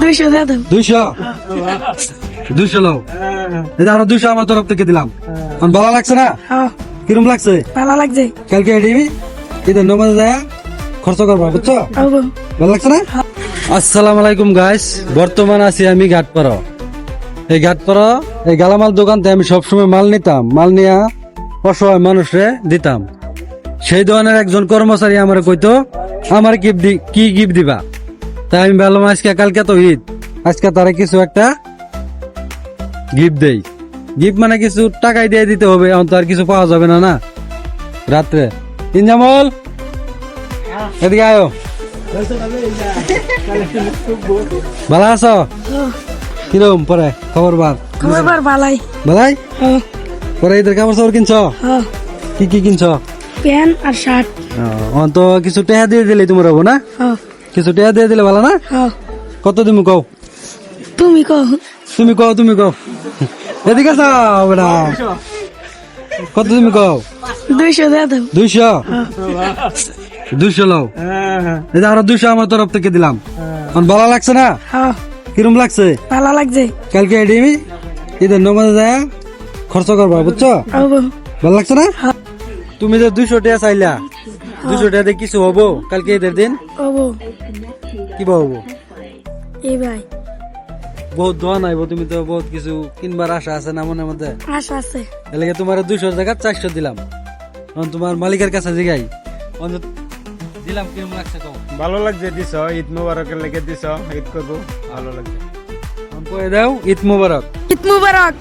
200 দিয়ে দাও। 200 200 লও। এই আরো 200 আমার তরফ থেকে দিলাম। এখন ভালো লাগছে না? হ্যাঁ, কিরম লাগছে? ভালো লাগছে। কালকে এডিবি ঈদের নামাজে যায় খরচ করবা, বুঝছো? হবো। ভালো লাগছে না? আসসালামু আলাইকুম গাইস, বর্তমান আছি আমি ঘাটপাড়া। এই ঘাটপাড়া এই গালামাল দোকান থেকে আমি সবসময় মাল নিতাম, মাল নিয়ে অসহায় মানুষে দিতাম। সেই দোকানের একজন কর্মচারী আমার কইতো আমার কি গিফট দিবা। তাই আমি বললাম আজকে কালকে তো ঈদ, আজকে তারা কিছু একটা গিফট দেই। গিফট মানে কিছু টাকাই দিয়ে দিতে হবে, এখন তো আর কিছু পাওয়া যাবে না। না রাত্রে ইনজামল এদিকে আয়ো। ভালো আছো? কিরম পরে খবর খবর ভালাই। ভালাই? হ্যাঁ, পরে ঈদের কাপড় চাপড় কিনছো? হ্যাঁ, কি কিনছো? প্যান্ট আর শার্ট। তো কিছু টেহা দিয়ে দিলে তোমার হবো না? হ্যাঁ, কিছু টেহা দিয়ে দিলে ভালো না? হ্যাঁ, কত তুমি কও? তুমি কও। তুমি কও এদিকে যাও বেটা। কত তুমি কও? 200 দিয়ে দাও। 200 200 লও। এই আরো 200 আমার তরফ থেকে দিলাম। এখন ভালো লাগছে না? হ্যাঁ, কিরম লাগছে? ভালো লাগছে। কালকে এডিবি ঈদের নামাজে যায় খরচ করবা, বুঝছো? হবো। ভালো লাগছে না? তুমি যে 200 টাকা চাইলা, 200 টাকা দিয়ে কিছু হবো কালকে ঈদের দিন? হবো। কি হবো? এই ভাই বহুত দোয়া নাইবো, তুমি তো বহুত কিছু কিনবার আশা আছে না মনের মধ্যে? আশা আছে। এলাকা তোমার 200 টাকা 400 দিলাম। এখন তোমার মালিকের কাছে জিগাই দিলাম কিরম লাগছে কও? ভালো লাগছে দিছ, ঈদ মোবারকের লেগে দিছ, ঈদ করবো, ভালো লাগছে। এখন কয়ে দাও ঈদ মোবারক। ঈদ মুবারক।